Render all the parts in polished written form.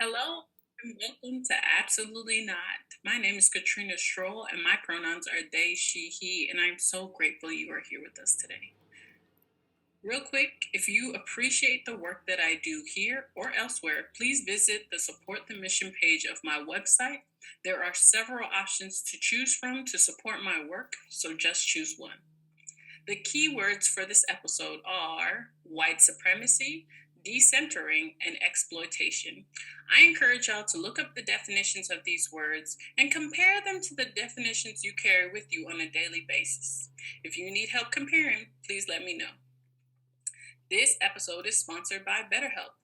Hello and welcome to Absolutely Not. My name is Katrina Stroll and my pronouns are they, she, he, and I'm so grateful you are here with us today. Real quick, if you appreciate the work that I do here or elsewhere, please visit the Support the Mission page of my website. There are several options to choose from to support my work, so just choose one. The key words for this episode are white supremacy, decentering, and exploitation. I encourage y'all to look up the definitions of these words and compare them to the definitions you carry with you on a daily basis. If you need help comparing, please let me know. This episode is sponsored by BetterHelp.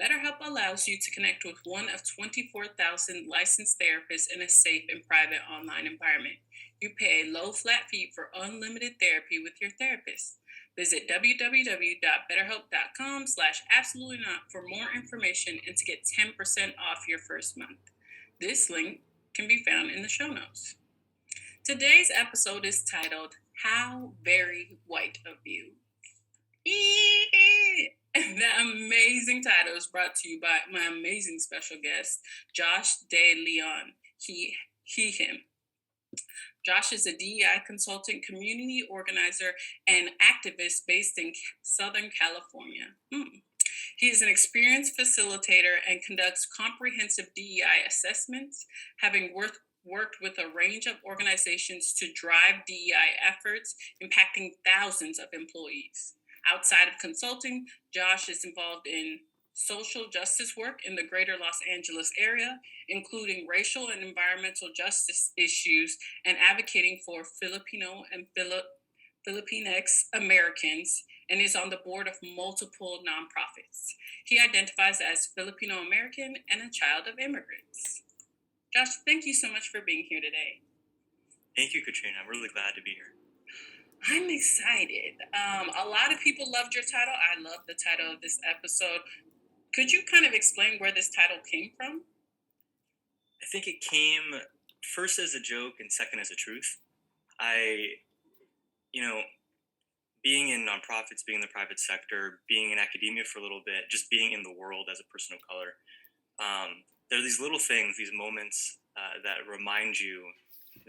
BetterHelp allows you to connect with one of 24,000 licensed therapists in a safe and private online environment. You pay a low flat fee for unlimited therapy with your therapist. Visit www.betterhelp.com/absolutely-not for more information and to get 10% off your first month. This link can be found in the show notes. Today's episode is titled, How Very White of You. The amazing title is brought to you by my amazing special guest, Josh De Leon. Him. Josh is a DEI consultant, community organizer, and activist based in Southern California. He is an experienced facilitator and conducts comprehensive DEI assessments, having worked with a range of organizations to drive DEI efforts, impacting thousands of employees. Outside of consulting, Josh is involved in social justice work in the greater Los Angeles area, including racial and environmental justice issues and advocating for Filipino and Filipinx Americans, and is on the board of multiple nonprofits. He identifies as Filipino American and a child of immigrants. Josh, thank you so much for being here today. Thank you, Katrina. I'm really glad to be here. I'm excited. A lot of people loved your title. I love the title of this episode. Could you kind of explain where this title came from? I think it came first as a joke and second as a truth. Being in nonprofits, being in the private sector, being in academia for a little bit, just being in the world as a person of color, there are these little things, these moments that remind you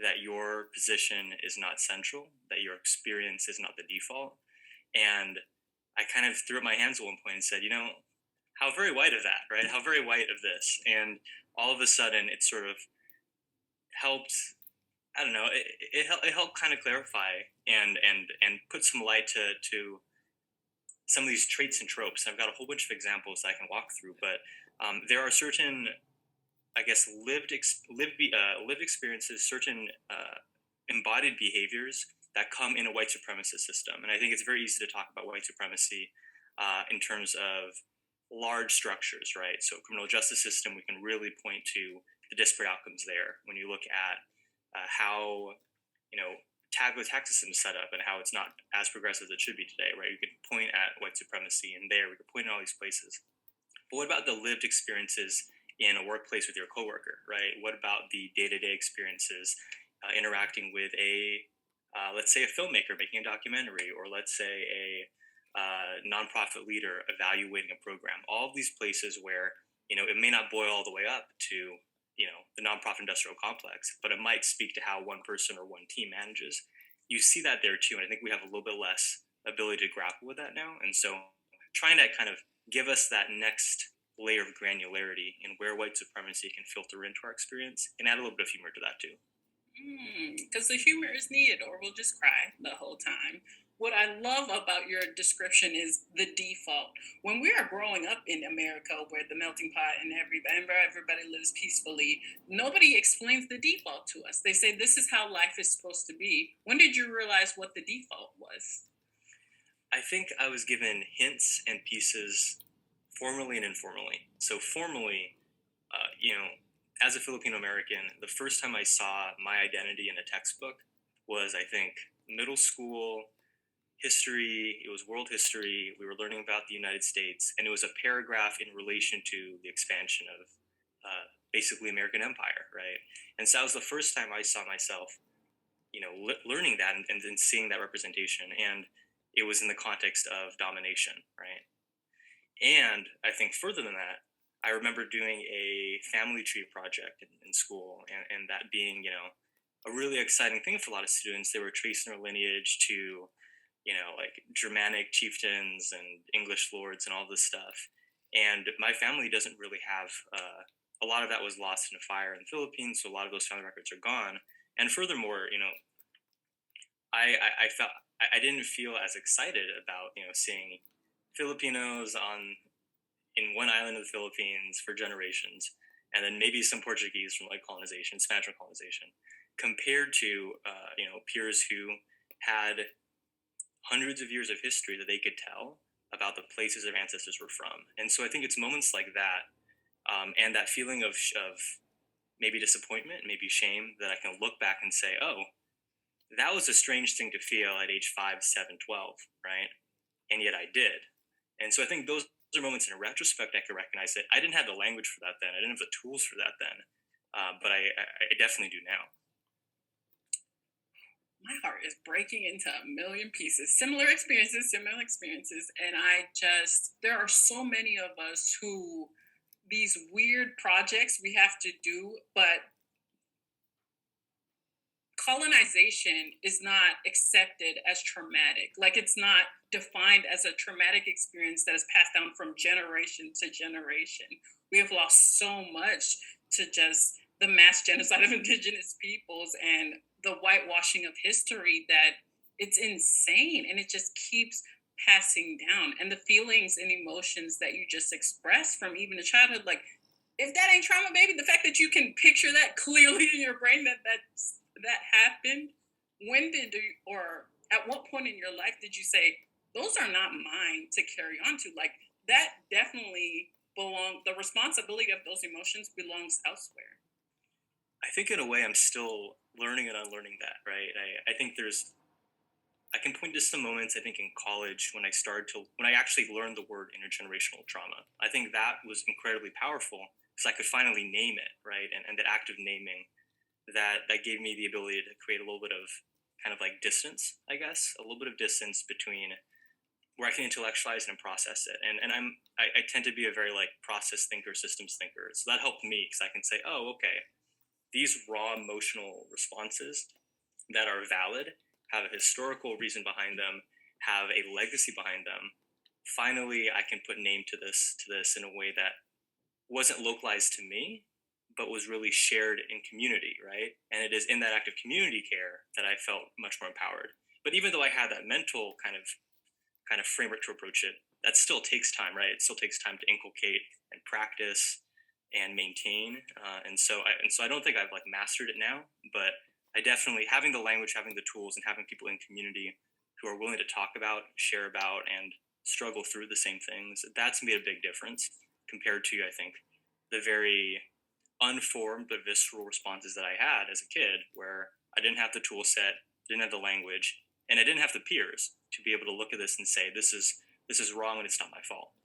that your position is not central, that your experience is not the default. And I kind of threw up my hands at one point and said, how very white of that, right? How very white of this. And all of a sudden it sort of helped, I don't know, it helped kind of clarify and put some light to some of these traits and tropes. I've got a whole bunch of examples I can walk through, but there are certain, I guess, lived experiences, certain embodied behaviors that come in a white supremacist system. And I think it's very easy to talk about white supremacy in terms of large structures, right? So criminal justice system, we can really point to the disparate outcomes there. When you look at how, the tax system is set up and how it's not as progressive as it should be today, right? You could point at white supremacy and there, we could point at all these places. But what about the lived experiences in a workplace with your coworker, right? What about the day-to-day experiences interacting with let's say a filmmaker making a documentary, or let's say a nonprofit leader evaluating a program? All of these places where, it may not boil all the way up to, the nonprofit industrial complex, but it might speak to how one person or one team manages. You see that there too, and I think we have a little bit less ability to grapple with that now. And so trying to kind of give us that next layer of granularity in where white supremacy can filter into our experience and add a little bit of humor to that too. Because the humor is needed, or we'll just cry the whole time. What I love about your description is the default. When we are growing up in America, where the melting pot and everybody lives peacefully, nobody explains the default to us. They say this is how life is supposed to be. When did you realize what the default was? I think I was given hints and pieces formally and informally. So formally, as a Filipino American, the first time I saw my identity in a textbook was, I think, middle school history. It was world history. We were learning about the United States, and it was a paragraph in relation to the expansion of basically American empire, right? And so that was the first time I saw myself, learning that and then seeing that representation. And it was in the context of domination, right? And I think further than that, I remember doing a family tree project in school, and that being, a really exciting thing for a lot of students. They were tracing their lineage to, like Germanic chieftains and English lords and all this stuff. And my family doesn't really have a lot of that was lost in a fire in the Philippines, so a lot of those family records are gone. And furthermore, I felt I didn't feel as excited about seeing Filipinos on in one island of the Philippines for generations, and then maybe some Portuguese from like colonization, Spanish colonization, compared to peers who had hundreds of years of history that they could tell about the places their ancestors were from. And so I think it's moments like that, and that feeling of maybe disappointment, maybe shame, that I can look back and say, oh, that was a strange thing to feel at age 5, 7, 12, right? And yet I did. And so I think those are moments in retrospect I could recognize that I didn't have the language for that then. I didn't have the tools for that then, but I definitely do now. My heart is breaking into a million pieces. Similar experiences, similar experiences. And there are so many of us who these weird projects we have to do, but colonization is not accepted as traumatic. Like it's not defined as a traumatic experience that is passed down from generation to generation. We have lost so much to just the mass genocide of indigenous peoples and the whitewashing of history that it's insane and it just keeps passing down. And the feelings and emotions that you just expressed from even a childhood, like if that ain't trauma, baby, the fact that you can picture that clearly in your brain that happened, when did you, or at what point in your life did you say those are not mine to carry on to? Like that definitely the responsibility of those emotions belongs elsewhere. I think in a way I'm still learning and unlearning that, right? I think I can point to some moments I think in college when when I actually learned the word intergenerational trauma. I think that was incredibly powerful because I could finally name it, right? And the act of naming that gave me the ability to create a little bit of kind of like distance, I guess, a little bit of distance between where I can intellectualize and process it. And I tend to be a very like process thinker, systems thinker. So that helped me because I can say, oh, okay, these raw emotional responses that are valid have a historical reason behind them, have a legacy behind them. Finally, I can put name to this in a way that wasn't localized to me, but was really shared in community, right? And it is in that act of community care that I felt much more empowered. But even though I had that mental kind of framework to approach it, that still takes time, right? It still takes time to inculcate and practice and maintain. And so I don't think I've like mastered it now, but I definitely having the language, having the tools, and having people in community who are willing to talk about, share about, and struggle through the same things. That's made a big difference compared to I think the very unformed but visceral responses that I had as a kid, where I didn't have the tool set, didn't have the language, and I didn't have the peers to be able to look at this and say this is wrong and it's not my fault.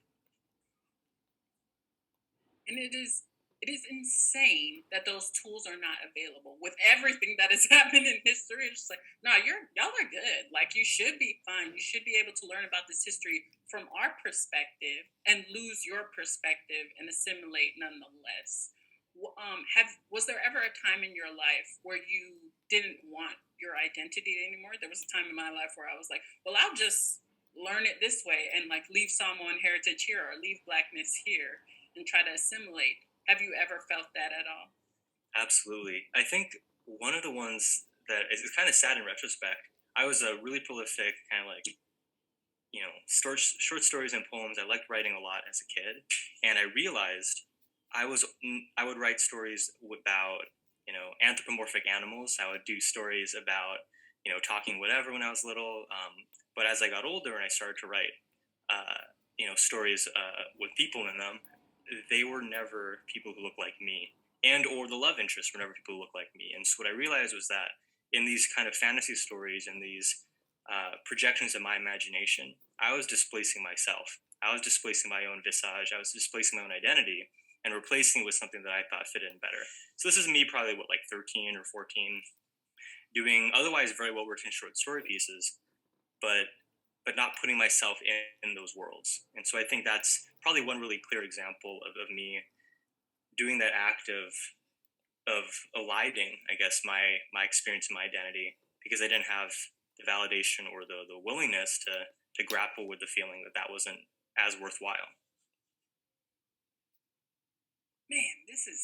And it is insane that those tools are not available with everything that has happened in history. It's just like, no, y'all are good. Like you should be fine. You should be able to learn about this history from our perspective and lose your perspective and assimilate nonetheless. Have Was there ever a time in your life where you didn't want your identity anymore? There was a time in my life where I was like, well, I'll just learn it this way and like leave Samoan heritage here or leave blackness here and try to assimilate. Have you ever felt that at all? Absolutely. I think one of the ones that is kind of sad in retrospect. I was a really prolific kind of like short stories and poems. I liked writing a lot as a kid, and I realized I would write stories about anthropomorphic animals. I would do stories about talking whatever when I was little. But as I got older and I started to write stories with people in them, they were never people who looked like me, and or the love interests were never people who looked like me. And so what I realized was that in these kind of fantasy stories and these projections of my imagination, I was displacing myself. I was displacing my own visage. I was displacing my own identity and replacing it with something that I thought fit in better. So this is me probably like 13 or 14, doing otherwise very well written short story pieces, but but not putting myself in those worlds. And so I think that's probably one really clear example of me doing that act of eliding, I guess, my experience and my identity because I didn't have the validation or the willingness to grapple with the feeling that that wasn't as worthwhile. Man, this is.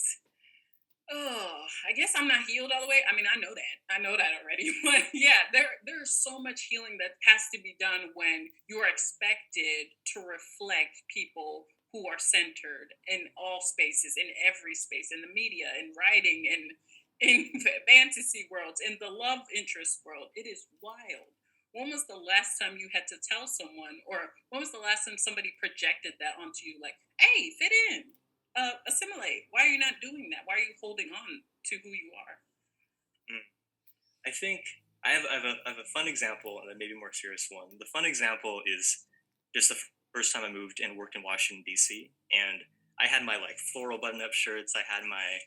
Oh, I guess I'm not healed all the way. I mean, I know that. I know that already. But yeah, there's so much healing that has to be done when you are expected to reflect people who are centered in all spaces, in every space, in the media, in writing, in fantasy worlds, in the love interest world. It is wild. When was the last time you had to tell someone, or when was the last time somebody projected that onto you? Like, hey, fit in, assimilate. Why are you not doing that? Why are you holding on to who you are? Mm. I think I have a fun example and then maybe a more serious one. The fun example is just the first time I moved and worked in Washington D.C. and I had my like floral button-up shirts. I had my,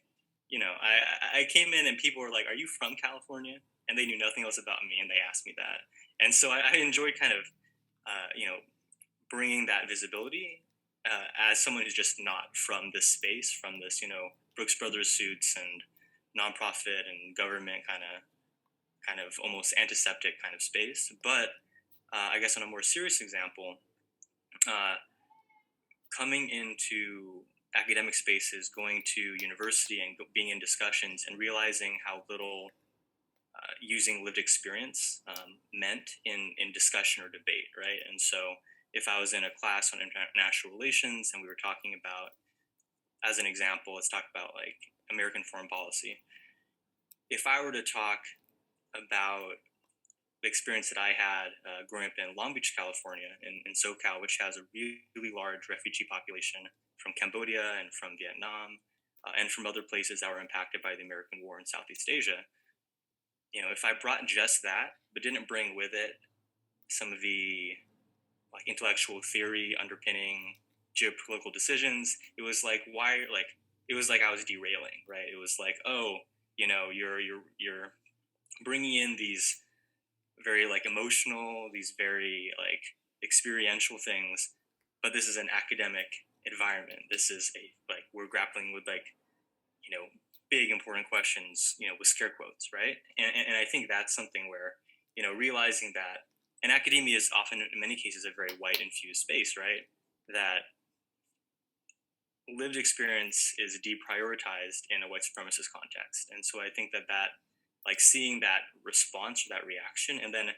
I came in and people were like, "Are you from California?" And they knew nothing else about me, and they asked me that. And so I enjoyed kind of, uh, you know, bringing that visibility as someone who's just not from this space, from this, Brooks Brothers suits and nonprofit and government kind of almost antiseptic kind of space. But I guess on a more serious example, uh, coming into academic spaces, going to university and being in discussions and realizing how little using lived experience meant in discussion or debate, right? And so if I was in a class on international relations and we were talking about, as an example, let's talk about like American foreign policy. If I were to talk about the experience that I had growing up in Long Beach, California, in SoCal, which has a really large refugee population from Cambodia and from Vietnam and from other places that were impacted by the American war in Southeast Asia. If I brought just that, but didn't bring with it some of the like intellectual theory underpinning geopolitical decisions, it was like it was like I was derailing, right? It was like, oh, you're bringing in these very like emotional, these very like experiential things, but this is an academic environment. This is a like we're grappling with like you know big important questions, with scare quotes, right? And I think that's something where realizing that, and academia is often in many cases a very white infused space, right? That lived experience is deprioritized in a white supremacist context, and so I think that like seeing that response or that reaction, and then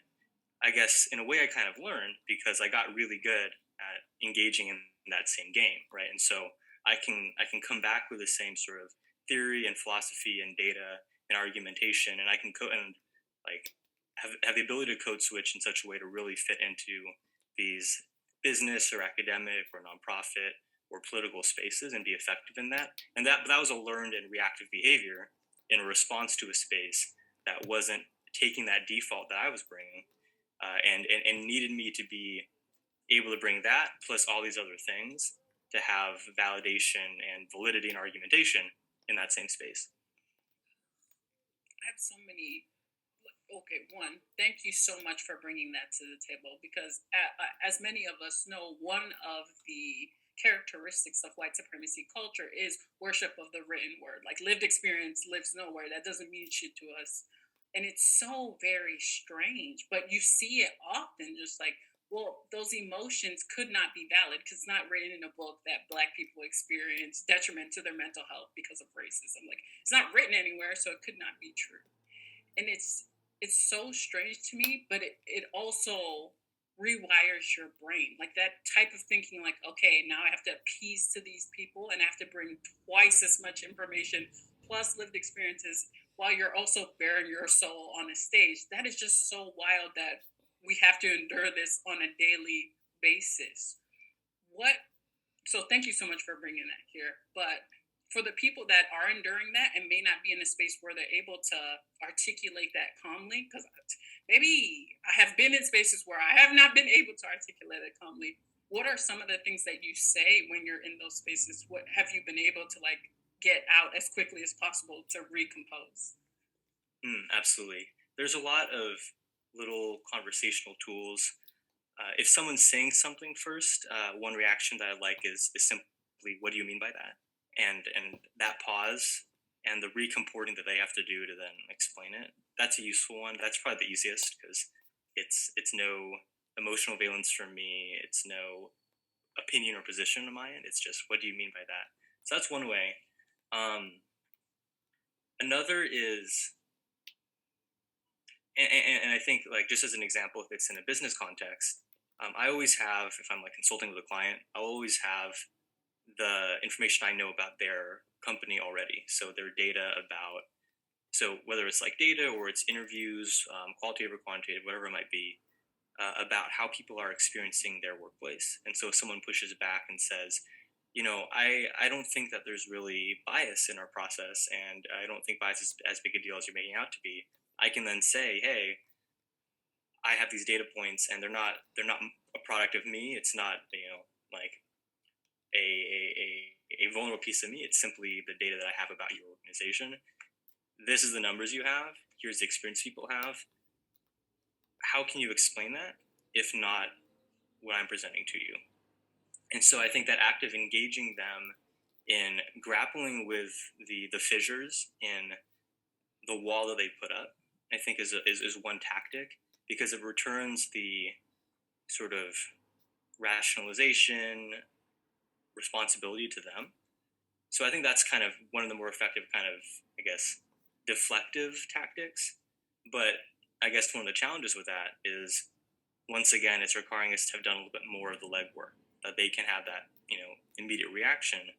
I guess in a way I kind of learned because I got really good at engaging in that same game, right? And so I can come back with the same sort of theory and philosophy and data and argumentation, and I can and like have the ability to code switch in such a way to really fit into these business or academic or nonprofit or political spaces and be effective in that. And that was a learned and reactive behavior in response to a space that wasn't taking that default that I was bringing, and needed me to be able to bring that plus all these other things to have validation and validity and argumentation in that same space. I have so many. Okay, one, thank you so much for bringing that to the table because, as many of us know, one of the characteristics of white supremacy culture is worship of the written word. Like lived experience lives nowhere. That doesn't mean shit to us. And it's so very strange, but you see it often, just like, well, those emotions could not be valid because it's not written in a book that black people experience detriment to their mental health because of racism. Like it's not written anywhere, so it could not be true. And it's so strange to me, but it also rewires your brain. Like that type of thinking, like, okay, now I have to appease to these people and I have to bring twice as much information plus lived experiences while you're also bearing your soul on a stage. That is just so wild that we have to endure this on a daily basis. What so thank you so much for bringing that here. But for the people that are enduring that and may not be in a space where they're able to articulate that calmly, because maybe I have been in spaces where I have not been able to articulate it calmly. What are some of the things that you say when you're in those spaces? What have you been able to like get out as quickly as possible to recompose? Absolutely. There's a lot of little conversational tools if someone's saying something first, one reaction that I like is simply, "What do you mean by that?" And that pause and the recomporting that they have to do to then explain it. That's a useful one. That's probably the easiest because it's no emotional valence for me. It's no opinion or position on my end. It's just, "What do you mean by that?" So that's one way. Um, Another is, and I think, like, just as an example, if it's in a business context, I always have, if I'm like consulting with a client, I'll always have the information I know about their company already. So their data about, so whether it's like data or it's interviews, qualitative or quantitative, whatever it might be, about how people are experiencing their workplace. And so if someone pushes back and says, I don't think that there's really bias in our process, and I don't think bias is as big a deal as you're making out to be. I can then say, hey, I have these data points, and they're not a product of me. It's not, like a vulnerable piece of me. It's simply the data that I have about your organization. This is the numbers you have. Here's the experience people have. How can you explain that if not what I'm presenting to you? And so I think that act of engaging them in grappling with the fissures in the wall that they put up, I think is one tactic, because it returns the sort of rationalization responsibility to them. So I think that's kind of one of the more effective kind of, I guess, deflective tactics. But I guess one of the challenges with that is, once again, it's requiring us to have done a little bit more of the legwork, that they can have that, immediate reaction,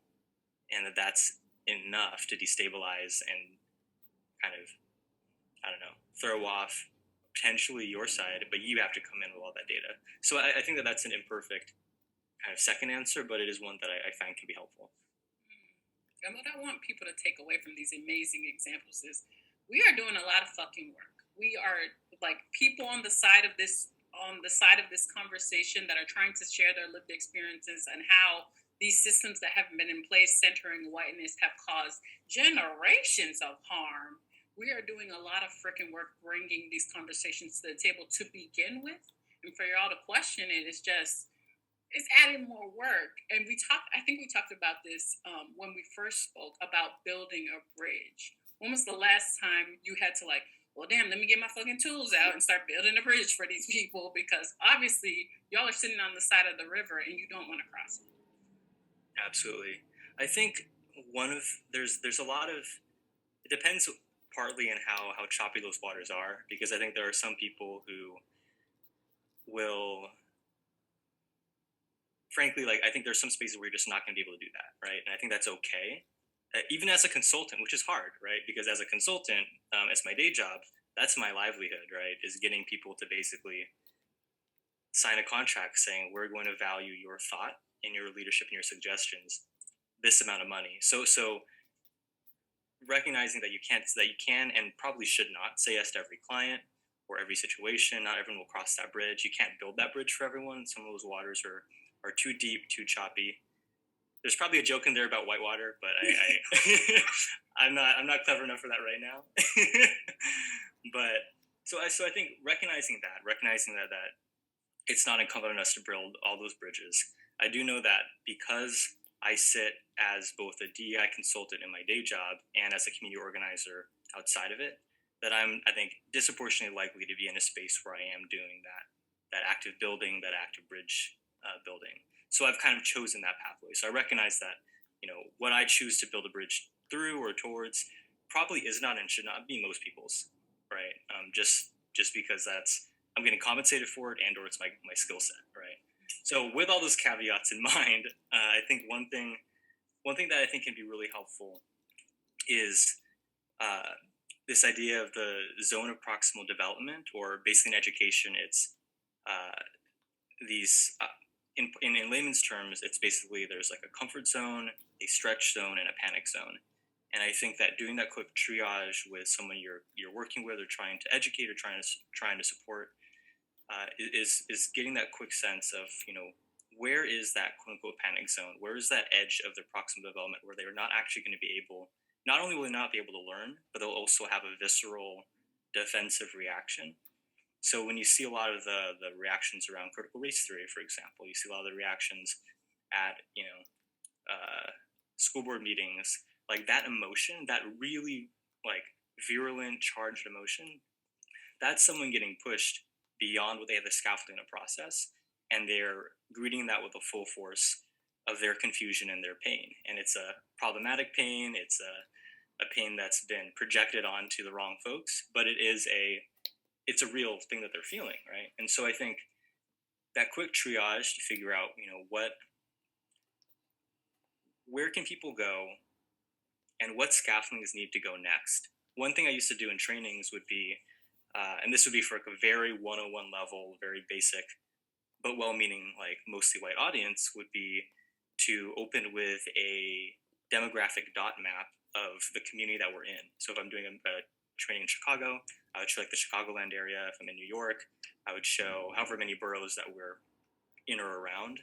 and that's enough to destabilize and kind of, I don't know, throw off potentially your side, but you have to come in with all that data. So I think that that's an imperfect kind of second answer, but it is one that I find can be helpful. And what I want people to take away from these amazing examples is we are doing a lot of fucking work. We are like people on the side of this conversation that are trying to share their lived experiences and how these systems that have been in place centering whiteness have caused generations of harm. We are doing a lot of freaking work bringing these conversations to the table to begin with. And for y'all to question it is just it's adding more work. And I think we talked about this when we first spoke about building a bridge. When was the last time you had to, like, well, damn, let me get my fucking tools out and start building a bridge for these people? Because obviously y'all are sitting on the side of the river and you don't want to cross it. Absolutely. I think one of there's a lot of, it depends partly on how choppy those waters are, because I think there are some people who will, frankly, like, I think there's some spaces where you're just not going to be able to do that, right? And I think that's okay. Even as a consultant, which is hard, right? Because as a consultant, it's my day job. That's my livelihood, right? Is getting people to basically sign a contract saying, we're going to value your thought and your leadership and your suggestions this amount of money. So recognizing that you can and probably should not say yes to every client or every situation. Not everyone will cross that bridge. You can't build that bridge for everyone. Some of those waters are too deep, too choppy. There's probably a joke in there about whitewater, but I'm not clever enough for that right now. But so I think recognizing that it's not incumbent on us to build all those bridges. I do know that because I sit as both a DEI consultant in my day job and as a community organizer outside of it, that I think disproportionately likely to be in a space where I am doing that active building, that active bridge building. So I've kind of chosen that pathway. So I recognize that, what I choose to build a bridge through or towards probably is not and should not be most people's, right? Just because I'm getting compensated for it, and or it's my skill set, right? So with all those caveats in mind, I think one thing that I think can be really helpful is this idea of the zone of proximal development, or basically in education, it's uh, these in layman's terms, it's basically there's like a comfort zone, a stretch zone, and a panic zone. And I think that doing that quick triage with someone you're working with or trying to educate or trying to support, is getting that quick sense of, where is that quote unquote panic zone? Where is that edge of their proximal development where they're not actually going to be able, not only will they not be able to learn, but they'll also have a visceral defensive reaction. So when you see a lot of the reactions around critical race theory, for example, you see a lot of the reactions at uh, school board meetings, like that emotion, that really like virulent, charged emotion, that's someone getting pushed beyond what they have the scaffolding to process, and they're greeting that with the full force of their confusion and their pain. And it's a problematic pain. It's a pain that's been projected onto the wrong folks, but it's a real thing that they're feeling, right? And so I think that quick triage to figure out, where can people go and what scaffoldings need to go next. One thing I used to do in trainings would be, and this would be for like a very 101 level, very basic, but well-meaning, like mostly white audience, would be to open with a demographic dot map of the community that we're in. So if I'm doing a training in Chicago, I would show like the Chicagoland area. If I'm in New York, I would show however many boroughs that we're in or around,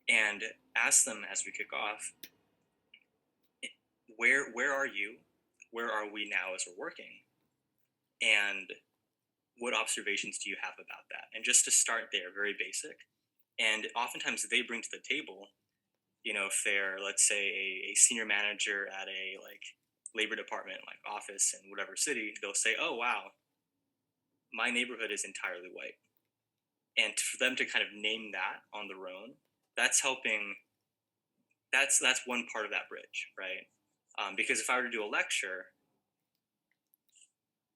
and ask them as we kick off, where are you? Where are we now as we're working? And what observations do you have about that? And just to start there, very basic. And oftentimes they bring to the table, if they're, let's say, a senior manager at a like labor department, like office in whatever city, they'll say, oh, wow, my neighborhood is entirely white. And for them to kind of name that on their own, that's helping. That's one part of that bridge, right? Because if I were to do a lecture,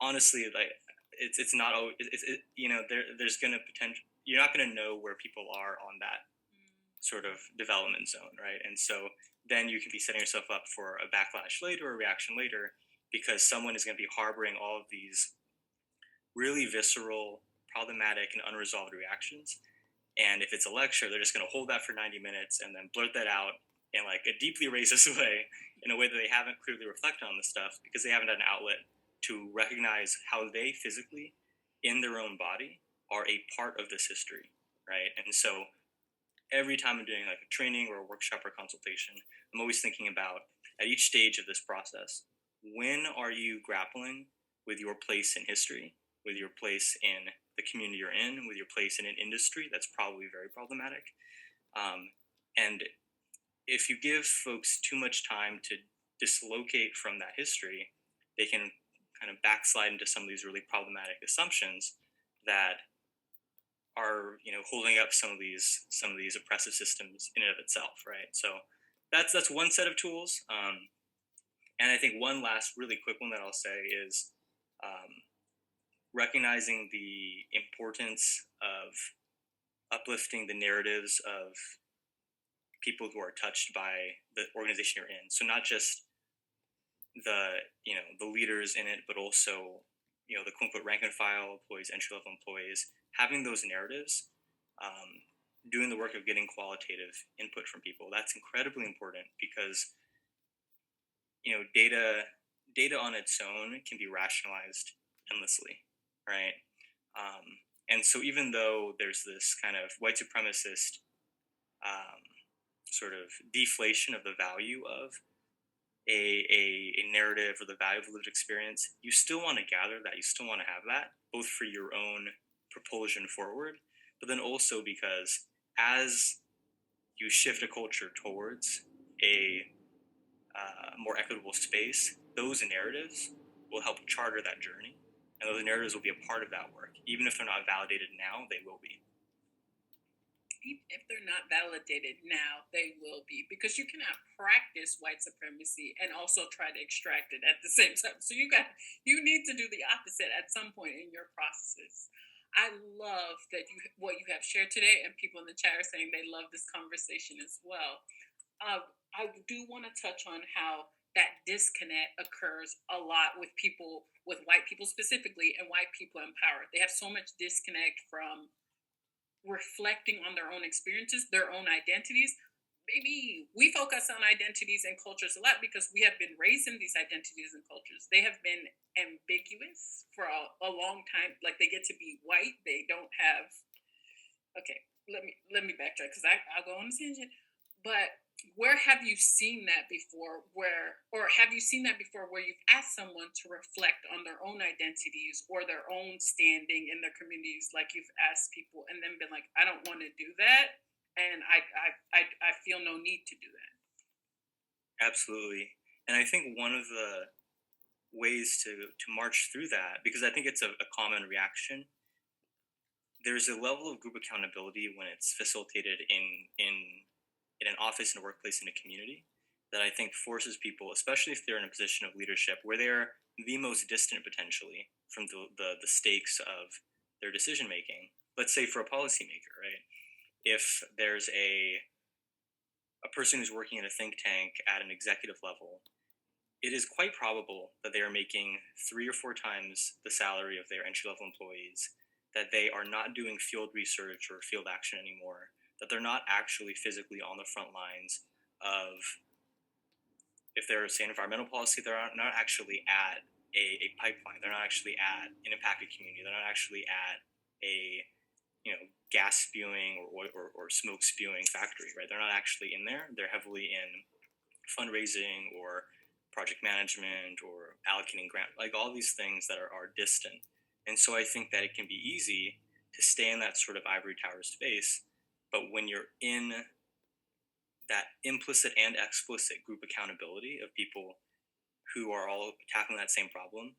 honestly, like it's not always there's gonna potential, you're not gonna know where people are on that sort of development zone, right? And so then you can be setting yourself up for a backlash later or a reaction later, because someone is going to be harboring all of these really visceral, problematic, and unresolved reactions. And if it's a lecture, they're just going to hold that for 90 minutes and then blurt that out in like a deeply racist way, in a way that they haven't clearly reflected on the stuff, because they haven't had an outlet to recognize how they physically, in their own body, are a part of this history, right? And so every time I'm doing like a training or a workshop or consultation, I'm always thinking about, at each stage of this process, when are you grappling with your place in history, with your place in the community you're in, with your place in an industry that's probably very problematic. And if you give folks too much time to dislocate from that history, they can kind of backslide into some of these really problematic assumptions that are holding up some of these oppressive systems in and of itself, right? So that's one set of tools. And I think one last really quick one that I'll say is, um, recognizing the importance of uplifting the narratives of people who are touched by the organization you're in. So not just the leaders in it, but also the quote unquote rank and file employees, entry level employees, having those narratives, doing the work of getting qualitative input from people. That's incredibly important, because data on its own can be rationalized endlessly, right? And so even though there's this kind of white supremacist um, sort of deflation of the value of a narrative or the value of a lived experience, you still want to gather that, you still want to have that, both for your own propulsion forward, but then also because as you shift a culture towards a more equitable space, those narratives will help charter that journey, and those narratives will be a part of that work. Even if they're not validated now, they will be. Even if they're not validated now, they will be, because you cannot practice white supremacy and also try to extract it at the same time. So you need to do the opposite at some point in your processes. I love that what you have shared today, and people in the chat are saying they love this conversation as well. I do want to touch on how that disconnect occurs a lot with people, with white people specifically, and white people in power. They have so much disconnect from reflecting on their own experiences, their own identities. Maybe we focus on identities and cultures a lot because we have been raised in these identities and cultures. They have been ambiguous for a long time. Like they get to be white, they don't have. Okay, let me backtrack because I'll go on a tangent. But Where have you seen that before? Or have you seen that before where you've asked someone to reflect on their own identities or their own standing in their communities, like you've asked people and then been like, I don't want to do that, and I feel no need to do that. Absolutely. And I think one of the ways to march through that, because I think it's a common reaction, there's a level of group accountability when it's facilitated in an office, in a workplace, in a community, that I think forces people, especially if they're in a position of leadership where they're the most distant potentially from the stakes of their decision making. Let's say for a policymaker, right? If there's a person who's working in a think tank at an executive level, it is quite probable that they are making 3 or 4 times the salary of their entry level employees, that they are not doing field research or field action anymore, that they're not actually physically on the front lines of, if they're say environmental policy, they're not actually at a pipeline, they're not actually at an impacted community, they're not actually at a gas spewing or smoke spewing factory, right? They're not actually in there. They're heavily in fundraising or project management or allocating grant, like all these things that are distant. And so I think that it can be easy to stay in that sort of ivory tower space, but when you're in that implicit and explicit group accountability of people who are all tackling that same problem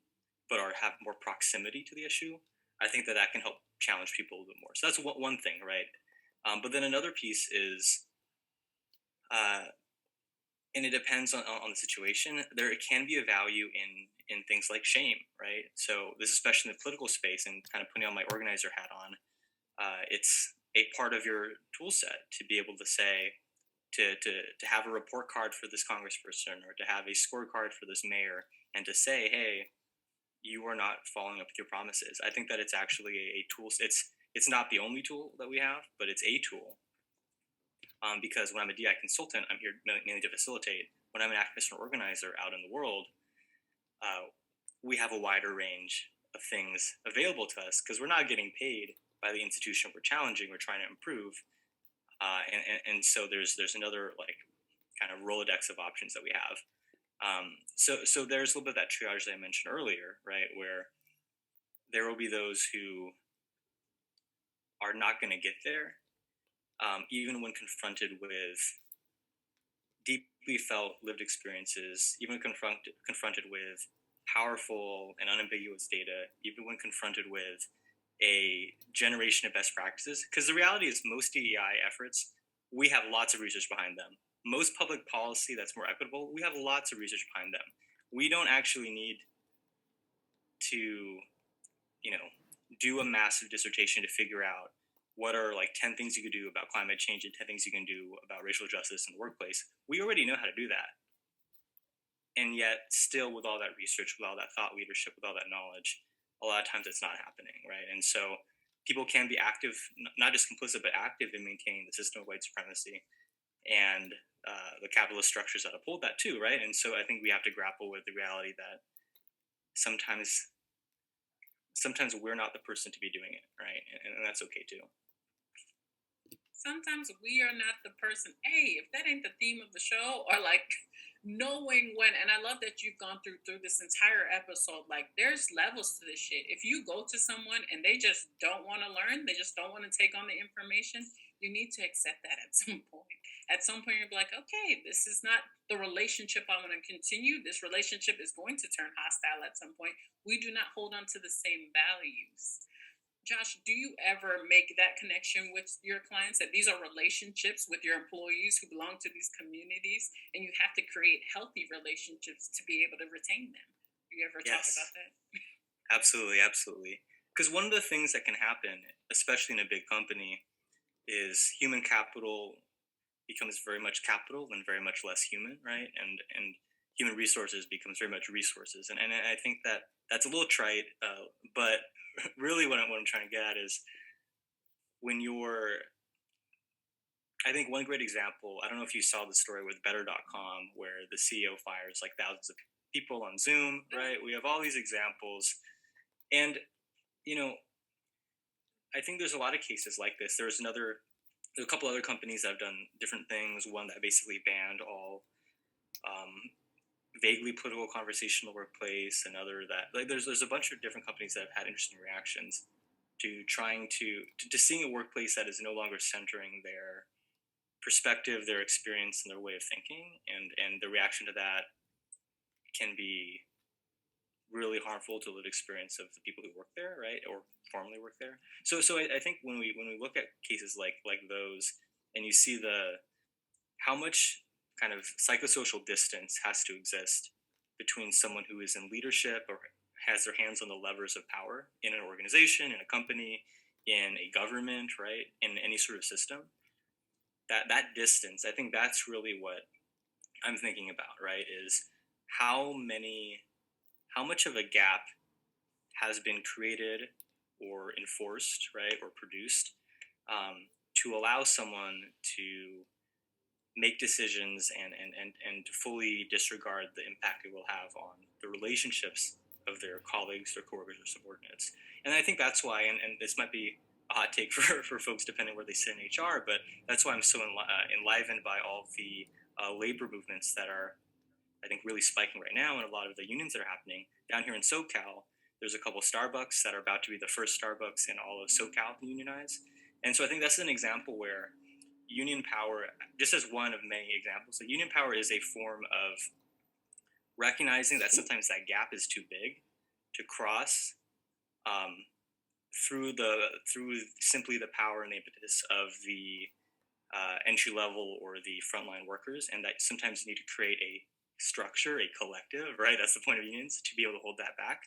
but have more proximity to the issue, I think that that can help challenge people a little bit more. So that's one thing, right? But then another piece is, uh, and it depends on the situation. There can be a value in things like shame, right? So this, especially in the political space, and kind of putting on my organizer hat on, it's a part of your tool set to be able to say, to have a report card for this congressperson or to have a scorecard for this mayor, and to say, hey, you are not following up with your promises. I think that it's actually a tool. It's not the only tool that we have, but it's a tool. Because when I'm a DI consultant, I'm here mainly to facilitate. When I'm an activist or organizer out in the world, we have a wider range of things available to us because we're not getting paid by the institution we're challenging. We're trying to improve, and so there's another like kind of Rolodex of options that we have. So there's a little bit of that triage that I mentioned earlier, right, where there will be those who are not going to get there, even when confronted with deeply felt lived experiences, even confronted with powerful and unambiguous data, even when confronted with a generation of best practices. Because the reality is, most DEI efforts, we have lots of research behind them. Most public policy that's more equitable, we have lots of research behind them. We don't actually need to, do a massive dissertation to figure out what are like 10 things you could do about climate change and 10 things you can do about racial justice in the workplace. We already know how to do that. And yet, still, with all that research, with all that thought leadership, with all that knowledge, a lot of times it's not happening, right? And so people can be active, not just complicit, but active in maintaining the system of white supremacy and the capitalist structures that uphold that too, right? And so I think we have to grapple with the reality that sometimes we're not the person to be doing it, right? And that's okay too. Sometimes we are not the person. Hey, if that ain't the theme of the show, or like knowing when, and I love that you've gone through this entire episode. Like, there's levels to this shit. If you go to someone and they just don't want to learn, they just don't want to take on the information, you need to accept that at some point. At some point, you'll be like, okay, this is not the relationship I want to continue. This relationship is going to turn hostile at some point. We do not hold on to the same values. Josh, do you ever make that connection with your clients that these are relationships with your employees who belong to these communities and you have to create healthy relationships to be able to retain them? Do you ever talk about Yes, that? absolutely, absolutely. Because one of the things that can happen, especially in a big company, is human capital becomes very much capital and very much less human, right? And human resources becomes very much resources. And I think that that's a little trite, but really what I'm trying to get at is, when you're, I think one great example, I don't know if you saw the story with better.com where the CEO fires like thousands of people on Zoom, right? We have all these examples. And, you know, I think there's a lot of cases like this. There's another There's a couple other companies that have done different things. One that basically banned all um, vaguely political conversation in the workplace. Another that like there's a bunch of different companies that have had interesting reactions to trying to seeing a workplace that is no longer centering their perspective, their experience, and their way of thinking, and the reaction to that can be really harmful to the lived experience of the people who work there, right, or formerly work there. So I think when we look at cases like those, and you see the how much kind of psychosocial distance has to exist between someone who is in leadership or has their hands on the levers of power in an organization, in a company, in a government, right, in any sort of system. That distance, I think that's really what I'm thinking about, right? Is how many, how much of a gap has been created or enforced, right, or produced to allow someone to make decisions and to fully disregard the impact it will have on the relationships of their colleagues, their coworkers, or subordinates. And I think that's why, and this might be a hot take for folks depending where they sit in HR, but that's why I'm so enlivened by all of the labor movements that are, I think, really spiking right now, and a lot of the unions that are happening down here in SoCal. There's a couple Starbucks that are about to be the first Starbucks in all of SoCal to unionize, and so I think that's an example where union power, just as one of many examples, like union power is a form of recognizing that sometimes that gap is too big to cross um, through simply the power and the impetus of the entry level or the frontline workers, and that sometimes you need to create a structure, a collective, right? That's the point of unions, to be able to hold that back.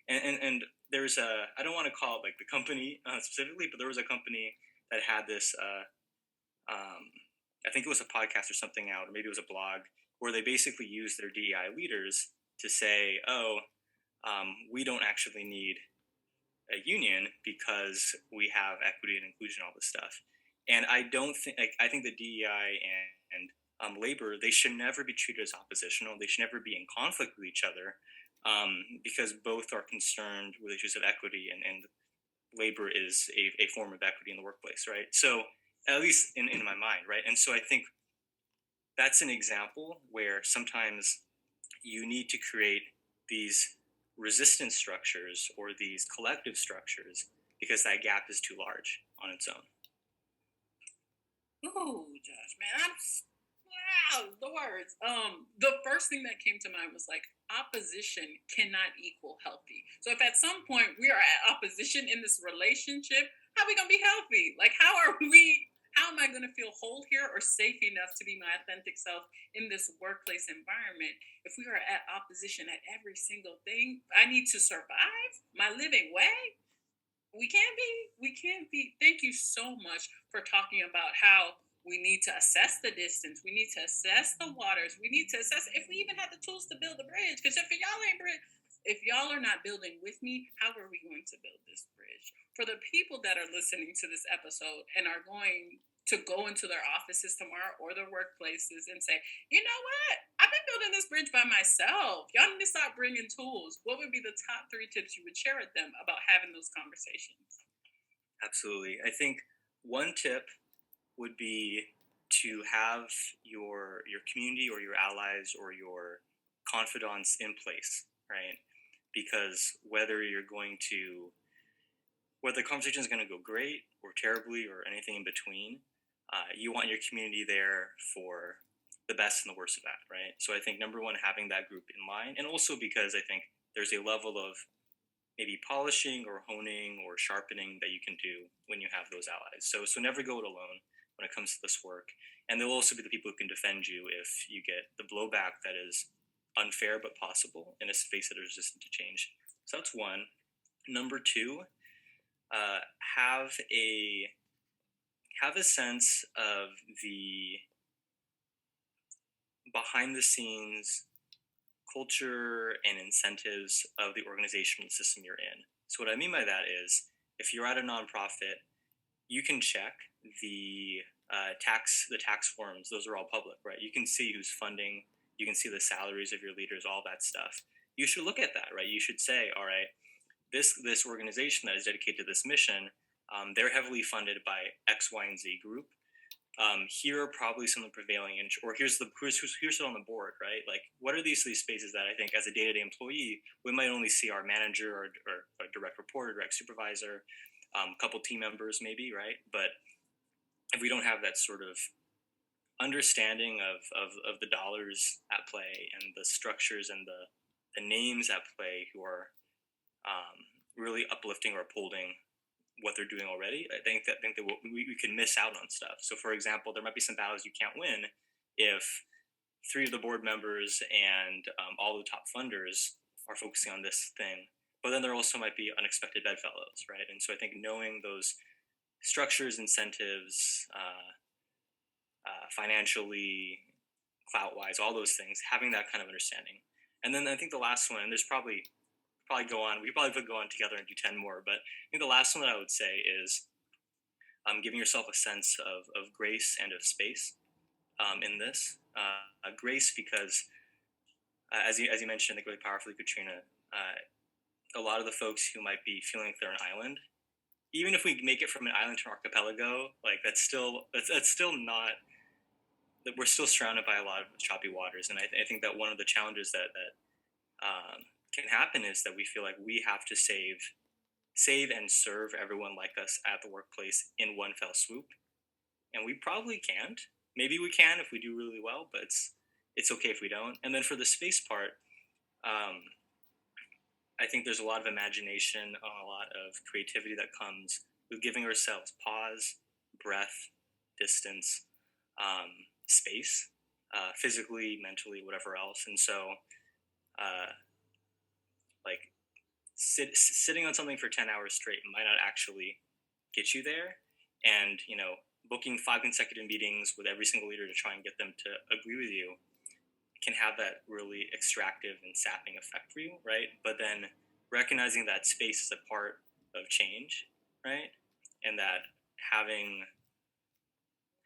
And there's a, I don't want to call it like the company specifically, but there was a company that had this I think it was a podcast or something out, or maybe it was a blog, where they basically used their DEI leaders to say, "Oh, we don't actually need a union because we have equity and inclusion, all this stuff." And I don't think, like, I think the DEI and labor, they should never be treated as oppositional. They should never be in conflict with each other, because both are concerned with issues of equity, and labor is a form of equity in the workplace, right? So at least in my mind, right? And so I think that's an example where sometimes you need to create these resistance structures or these collective structures because that gap is too large on its own. Oh, Josh, man, wow, the words. The first thing that came to mind was like opposition cannot equal healthy. So if at some point we are at opposition in this relationship, how are we gonna be healthy? Like, how are we? How am I going to feel whole here or safe enough to be my authentic self in this workplace environment if we are at opposition at every single thing I need to survive my living way? We can't be. Thank you so much for talking about how we need to assess the distance, we need to assess the waters, we need to assess if we even have the tools to build a bridge, because if y'all are not building with me, how are we going to build this bridge? For the people that are listening to this episode and are going to go into their offices tomorrow or their workplaces and say, you know what, I've been building this bridge by myself, y'all need to start bringing tools. What would be the top three tips you would share with them about having those conversations? Absolutely. I think one tip would be to have your community or your allies or your confidants in place, right? Because whether the conversation is going to go great or terribly or anything in between, you want your community there for the best and the worst of that, right? So I think number one, having that group in mind, and also because I think there's a level of maybe polishing or honing or sharpening that you can do when you have those allies. So never go it alone when it comes to this work. And they'll also be the people who can defend you if you get the blowback that is unfair but possible in a space that is resistant to change. So that's one. Number two, uh, have a have a sense of the behind the scenes culture and incentives of the organizational system you're in. So what I mean by that is, if you're at a nonprofit, you can check the tax forms. Those are all public, right? You can see who's funding. You can see the salaries of your leaders, all that stuff. You should look at that, right? You should say, all right, this organization that is dedicated to this mission, they're heavily funded by X, Y, and Z group. here are probably some of the prevailing, or here's it on the board, right? Like, what are these spaces that I think, as a day to day employee, we might only see our manager or a direct report, or direct supervisor, a couple team members, maybe, right? But if we don't have that sort of understanding of the dollars at play and the structures and the names at play who are really uplifting or upholding what they're doing already, I think that we can miss out on stuff. So, for example, there might be some battles you can't win if three of the board members and all the top funders are focusing on this thing. But then there also might be unexpected bedfellows, right? And so I think knowing those structures, incentives, financially, clout wise, all those things, having that kind of understanding. And then I think the last one, and there's probably go on. We probably could go on together and do 10 more. But I think the last one that I would say is giving yourself a sense of grace and of space in this. Grace because, as you mentioned, I think really powerfully, Katrina, a lot of the folks who might be feeling like they're an island, even if we make it from an island to an archipelago, like that's still not, that we're still surrounded by a lot of choppy waters. And I think that one of the challenges that can happen is that we feel like we have to save and serve everyone like us at the workplace in one fell swoop, and we probably can't. Maybe we can if we do really well, but it's okay if we don't. And then for the space part, um, I think there's a lot of imagination and a lot of creativity that comes with giving ourselves pause, breath, distance, space, physically, mentally, whatever else. And so, uh, like, sitting on something for 10 hours straight might not actually get you there. And, booking 5 consecutive meetings with every single leader to try and get them to agree with you can have that really extractive and sapping effect for you, right? But then recognizing that space is a part of change, right? And that having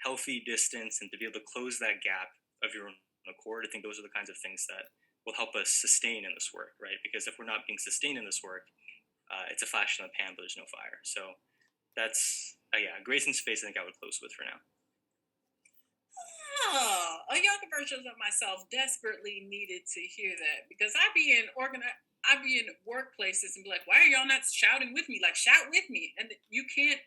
healthy distance and to be able to close that gap of your own accord, I think those are the kinds of things that will help us sustain in this work, right? Because if we're not being sustained in this work, it's a flash in the pan, but there's no fire. So that's, yeah, grace and space, I think I would close with for now. Oh, a younger version of myself desperately needed to hear that because I be in workplaces and be like, why are y'all not shouting with me? Like shout with me. And you can't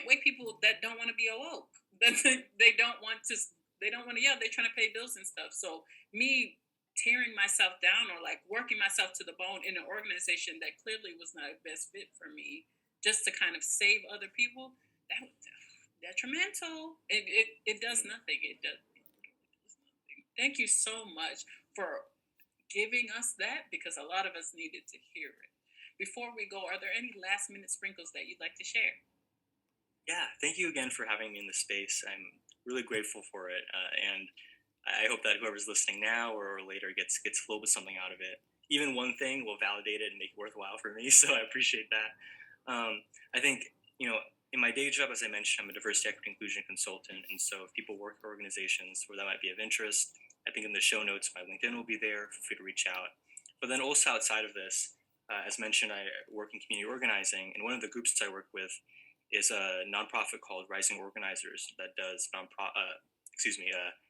wake people that don't want to be awoke. That they don't want to they don't want to yell. They're trying to pay bills and stuff. So me tearing myself down or like working myself to the bone in an organization that clearly was not a best fit for me just to kind of save other people, that was detrimental. It does nothing. It does nothing. Thank you so much for giving us that because a lot of us needed to hear it. Before we go, are there any last minute sprinkles that you'd like to share? Yeah, thank you again for having me in the space. I'm really grateful for it, and I hope that whoever's listening now or later gets a little bit something out of it. Even one thing will validate it and make it worthwhile for me. So I appreciate that. I think in my day job, as I mentioned, I'm a diversity, equity, inclusion consultant, and so if people work for organizations where that might be of interest, I think in the show notes my LinkedIn will be there. Feel free to reach out. But then also outside of this, as mentioned, I work in community organizing, and one of the groups I work with is a nonprofit called Rising Organizers that does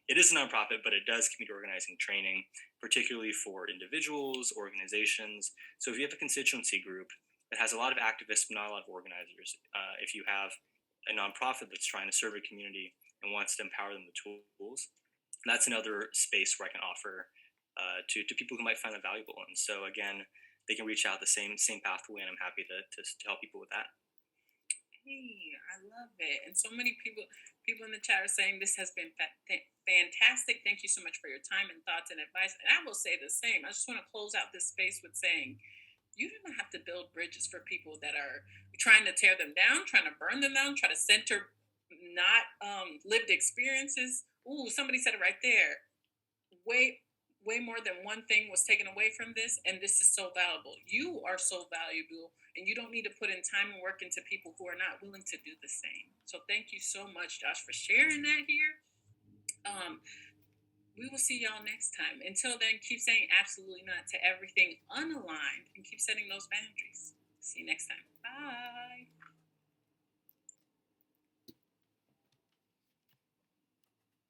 it is a nonprofit, but it does community organizing training, particularly for individuals, organizations. So if you have a constituency group that has a lot of activists but not a lot of organizers, if you have a nonprofit that's trying to serve a community and wants to empower them with tools, that's another space where I can offer to people who might find that valuable. And so again, they can reach out the same pathway, and I'm happy to help people with that. Hey, I love it. And so many people in the chat are saying this has been fantastic. Thank you so much for your time and thoughts and advice. And I will say the same. I just want to close out this space with saying you don't have to build bridges for people that are trying to tear them down, trying to burn them down, try to center not lived experiences. Ooh, somebody said it right there. Way more than one thing was taken away from this, and this is so valuable. You are so valuable, and you don't need to put in time and work into people who are not willing to do the same. So thank you so much, Josh, for sharing that here. um we will see y'all next time. Until then, keep saying absolutely not to everything unaligned and keep setting those boundaries. See you next time. Bye.